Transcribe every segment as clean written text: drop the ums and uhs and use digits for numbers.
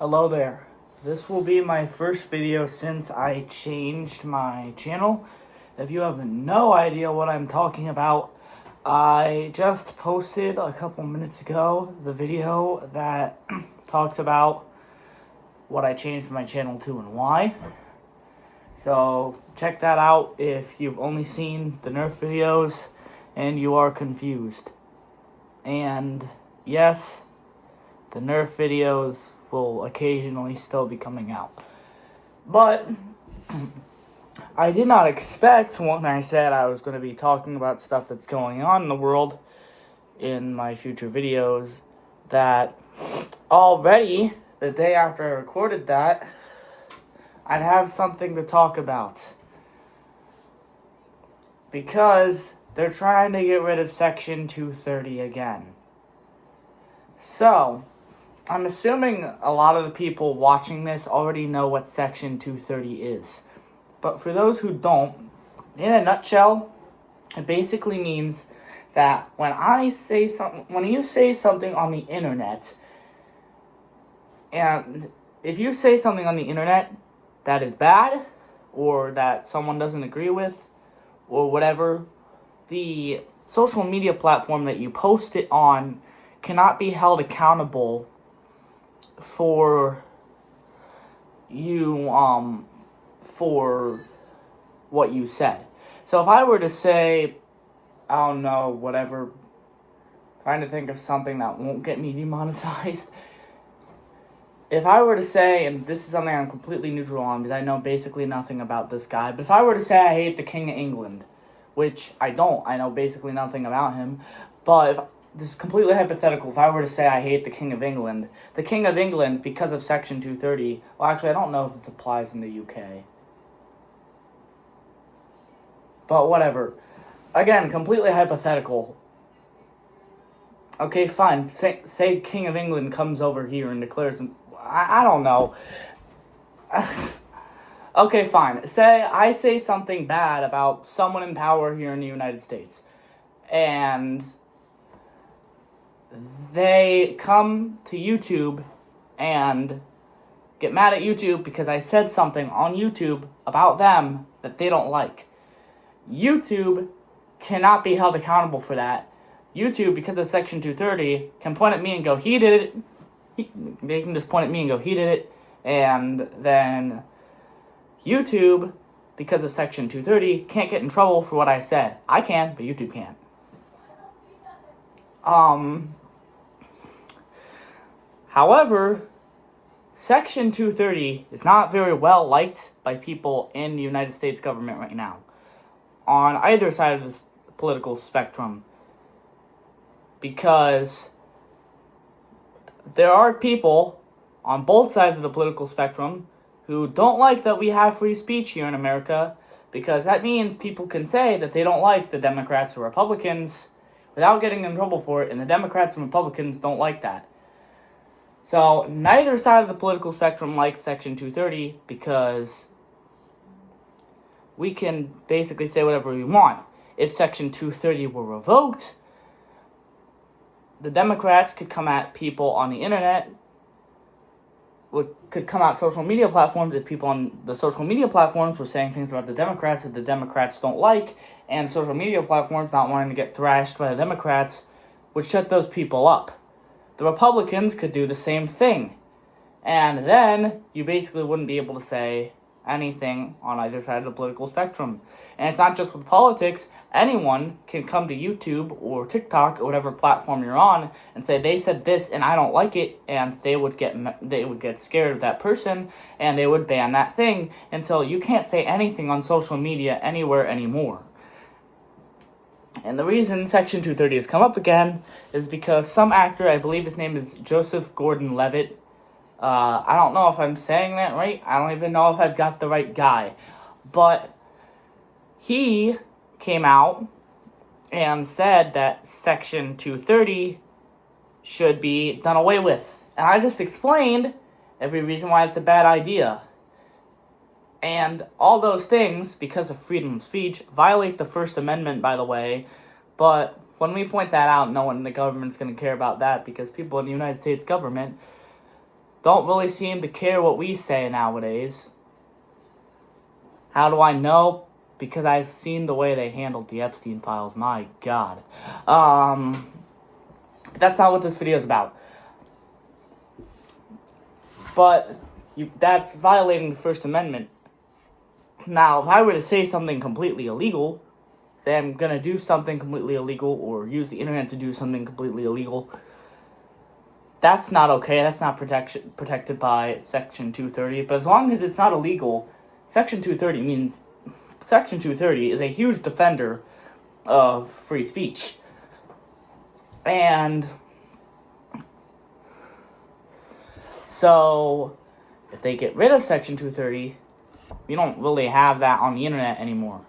Hello there. This will be my first video since I changed my channel. If you have no idea what I'm talking about, I just posted a couple minutes ago the video that talks about what I changed my channel to and why. So check that out if you've only seen the Nerf videos and you are confused. And yes, the Nerf videos will occasionally still be coming out. But I did not expect when I said I was going to be talking about stuff that's going on in the world in my future videos that already, the day after I recorded that, I'd have something to talk about. Because they're trying to get rid of Section 230 again. So, I'm assuming a lot of the people watching this already know what Section 230 is. But for those who don't, in a nutshell, it basically means that when you say something on the internet, and if you say something on the internet that is bad, or that someone doesn't agree with, or whatever, the social media platform that you post it on cannot be held accountable for you, for what you said. So if I were to say, I don't know, whatever, trying to think of something that won't get me demonetized. If I were to say, and this is something I'm completely neutral on because I know basically nothing about this guy, but if I were to say I hate the King of England, which I don't, I know basically nothing about him, but if this is completely hypothetical. If I were to say I hate the King of England, because of Section 230, well, actually, I don't know if this applies in the UK. But whatever. Again, completely hypothetical. Okay, fine. Say King of England comes over here and declares... I don't know. Okay, fine. I say something bad about someone in power here in the United States. And they come to YouTube and get mad at YouTube because I said something on YouTube about them that they don't like. YouTube cannot be held accountable for that. YouTube, because of Section 230, can point at me and go, he did it. They can just point at me and go, he did it. And then YouTube, because of Section 230, can't get in trouble for what I said. I can, but YouTube can't. However, Section 230 is not very well liked by people in the United States government right now, on either side of this political spectrum, because there are people on both sides of the political spectrum who don't like that we have free speech here in America, because that means people can say that they don't like the Democrats or Republicans without getting in trouble for it, and the Democrats and Republicans don't like that. So, neither side of the political spectrum likes Section 230 because we can basically say whatever we want. If Section 230 were revoked, the Democrats could come at people on the internet, could come at social media platforms if people on the social media platforms were saying things about the Democrats that the Democrats don't like, and social media platforms not wanting to get thrashed by the Democrats would shut those people up. The Republicans could do the same thing. And then you basically wouldn't be able to say anything on either side of the political spectrum. And it's not just with politics. Anyone can come to YouTube or TikTok or whatever platform you're on and say they said this and I don't like it, and they would get scared of that person and they would ban that thing until you can't say anything on social media anywhere anymore. And the reason Section 230 has come up again is because some actor, I believe his name is Joseph Gordon-Levitt, I don't know if I'm saying that right, I don't even know if I've got the right guy, but he came out and said that Section 230 should be done away with. And I just explained every reason why it's a bad idea. And all those things, because of freedom of speech, violate the First Amendment, by the way. But when we point that out, no one in the government's going to care about that, because people in the United States government don't really seem to care what we say nowadays. How do I know? Because I've seen the way they handled the Epstein files. My God. That's not what this video is about. But that's violating the First Amendment. Now, if I were to say something completely illegal, say I'm going to do something completely illegal or use the internet to do something completely illegal, that's not okay. That's not protected by Section 230. But as long as it's not illegal, Section 230 is a huge defender of free speech. And so, if they get rid of Section 230, we don't really have that on the internet anymore.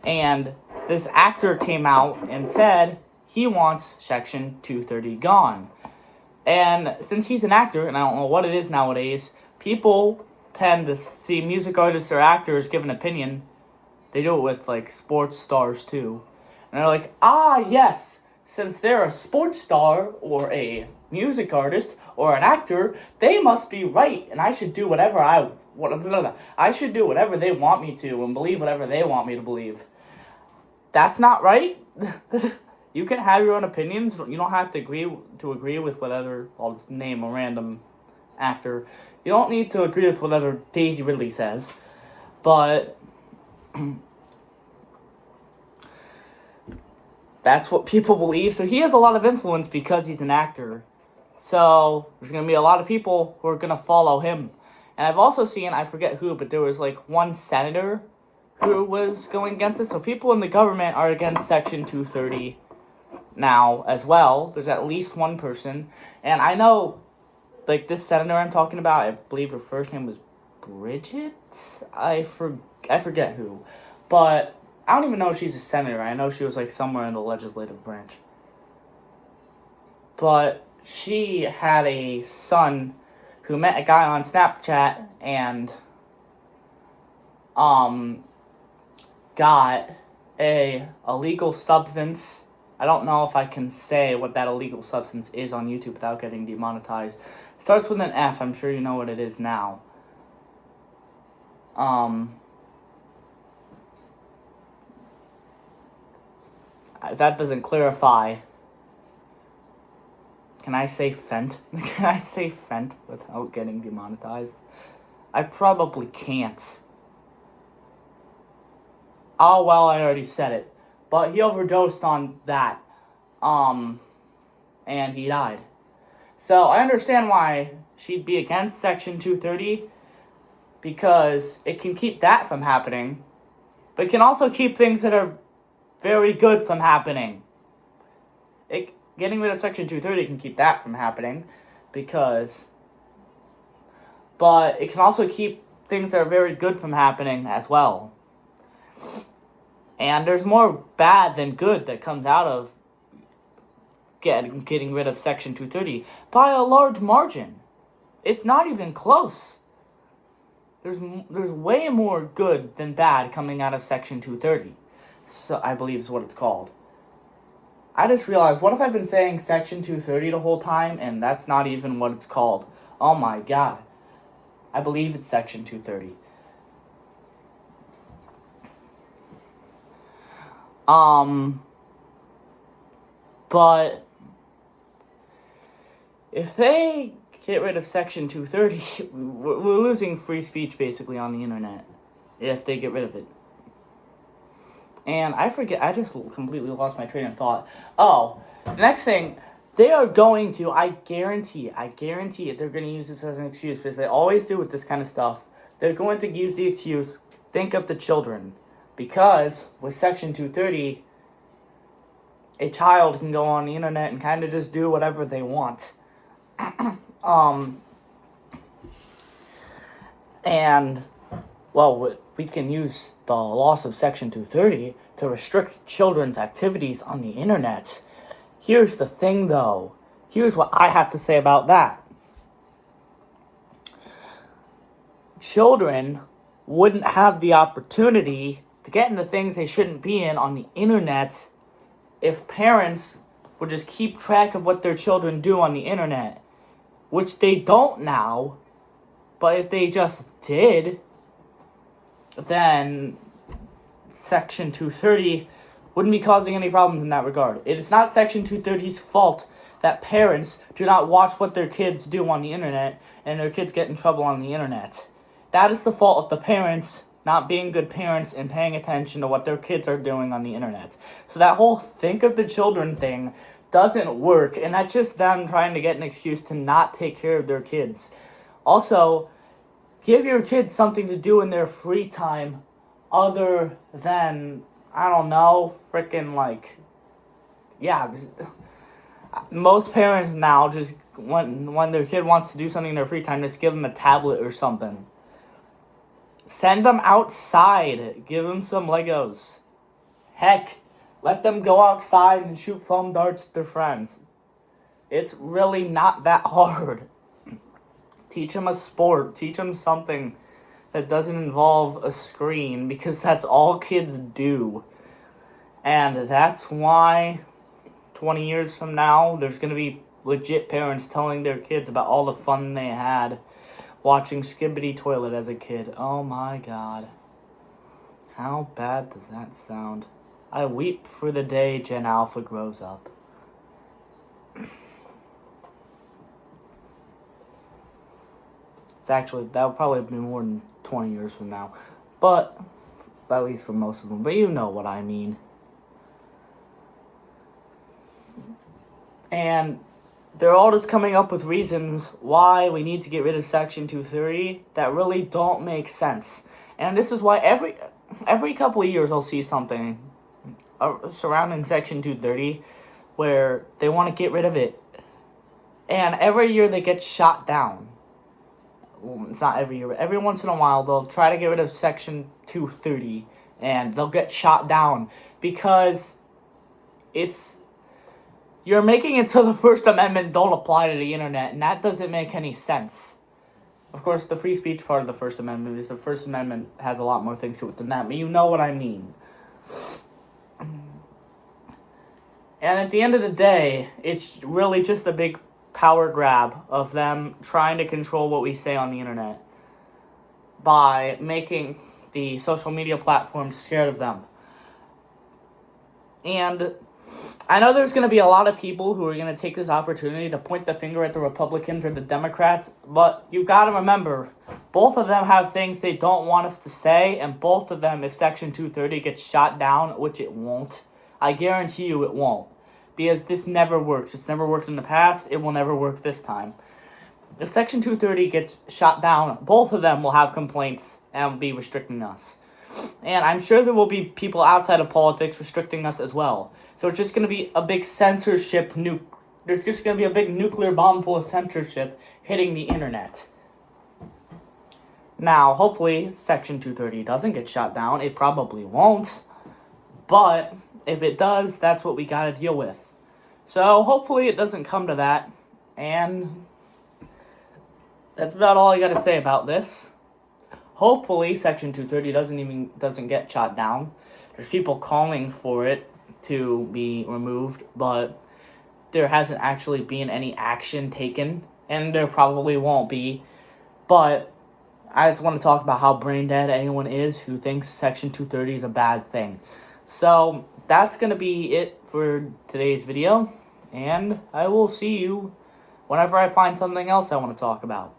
And this actor came out and said he wants Section 230 gone. And since he's an actor, and I don't know what it is nowadays, people tend to see music artists or actors give an opinion. They do it with, like, sports stars, too. And they're like, yes, since they're a sports star or a music artist or an actor, they must be right, and I should do whatever I should do whatever they want me to and believe whatever they want me to believe. That's not right. You can have your own opinions. You don't have to agree with whatever. I'll just name a random actor. You don't need to agree with whatever Daisy Ridley says, but that's what people believe. So he has a lot of influence because he's an actor. So there's going to be a lot of people who are going to follow him. And I've also seen, I forget who, but there was like one senator who was going against it. So people in the government are against Section 230 now as well. There's at least one person. And I know, like, this senator I'm talking about, I believe her first name was Bridget? I forget who. But I don't even know if she's a senator. I know she was, like, somewhere in the legislative branch. But she had a son who met a guy on Snapchat and got a illegal substance. I don't know if I can say what that illegal substance is on YouTube without getting demonetized. It starts with an F. I'm sure you know what it is now. That doesn't clarify. Can I say fent? Can I say fent without getting demonetized? I probably can't. Oh, well, I already said it. But he overdosed on that. And he died. So I understand why she'd be against Section 230. Because it can keep that from happening. But it can also keep things that are very good from happening. Getting rid of Section 230 can keep that from happening, but it can also keep things that are very good from happening as well. And there's more bad than good that comes out of getting rid of Section 230 by a large margin. It's not even close. There's way more good than bad coming out of Section 230. So I believe is what it's called. I just realized, what if I've been saying Section 230 the whole time, and that's not even what it's called? Oh my God. I believe it's Section 230. But if they get rid of Section 230, we're losing free speech basically on the internet. If they get rid of it. And I just completely lost my train of thought. Oh, the next thing, they are going to, I guarantee it, they're going to use this as an excuse, because they always do with this kind of stuff. They're going to use the excuse, think of the children. Because with Section 230, a child can go on the internet and kind of just do whatever they want. And, well, we can use the loss of Section 230 to restrict children's activities on the internet. Here's the thing, though. Here's what I have to say about that. Children wouldn't have the opportunity to get into things they shouldn't be in on the internet if parents would just keep track of what their children do on the internet. which they don't now, but if they just did, then Section 230 wouldn't be causing any problems in that regard. It is not Section 230's fault that parents do not watch what their kids do on the internet and their kids get in trouble on the internet. That is the fault of the parents not being good parents and paying attention to what their kids are doing on the internet. So that whole think of the children thing doesn't work, and that's just them trying to get an excuse to not take care of their kids. Also, give your kids something to do in their free time other than, I don't know, freaking most parents now just, when their kid wants to do something in their free time, just give them a tablet or something. Send them outside. Give them some Legos. Heck, let them go outside and shoot foam darts with their friends. It's really not that hard. Teach them a sport. Teach them something that doesn't involve a screen, because that's all kids do. And that's why 20 years from now, there's going to be legit parents telling their kids about all the fun they had watching Skibidi Toilet as a kid. Oh my god. How bad does that sound? I weep for the day Gen Alpha grows up. It's actually, that'll probably be more than 20 years from now. But, at least for most of them. But you know what I mean. And they're all just coming up with reasons why we need to get rid of Section 230 that really don't make sense. And this is why every couple of years I'll see something surrounding Section 230 where they want to get rid of it. And every year they get shot down. Well, it's not every year, but every once in a while they'll try to get rid of Section 230 and they'll get shot down because you're making it so the First Amendment don't apply to the internet, and that doesn't make any sense. Of course, the free speech part of the First Amendment is the First Amendment has a lot more things to it than that, but you know what I mean. And at the end of the day, it's really just a big power grab of them trying to control what we say on the internet by making the social media platforms scared of them. And I know there's going to be a lot of people who are going to take this opportunity to point the finger at the Republicans or the Democrats, but you've got to remember, both of them have things they don't want us to say, and both of them, if Section 230 gets shot down, which it won't, I guarantee you it won't, because this never works. It's never worked in the past. It will never work this time. If Section 230 gets shot down, both of them will have complaints and be restricting us. And I'm sure there will be people outside of politics restricting us as well. So it's just going to be a big censorship there's just going to be a big nuclear bomb full of censorship hitting the internet. Now, hopefully, Section 230 doesn't get shot down. It probably won't. But if it does, that's what we got to deal with. So hopefully it doesn't come to that. And that's about all I got to say about this. Hopefully, Section 230 doesn't get shot down. There's people calling for it to be removed, but there hasn't actually been any action taken, and there probably won't be. But I just want to talk about how brain dead anyone is who thinks Section 230 is a bad thing. So that's going to be it for today's video, and I will see you whenever I find something else I want to talk about.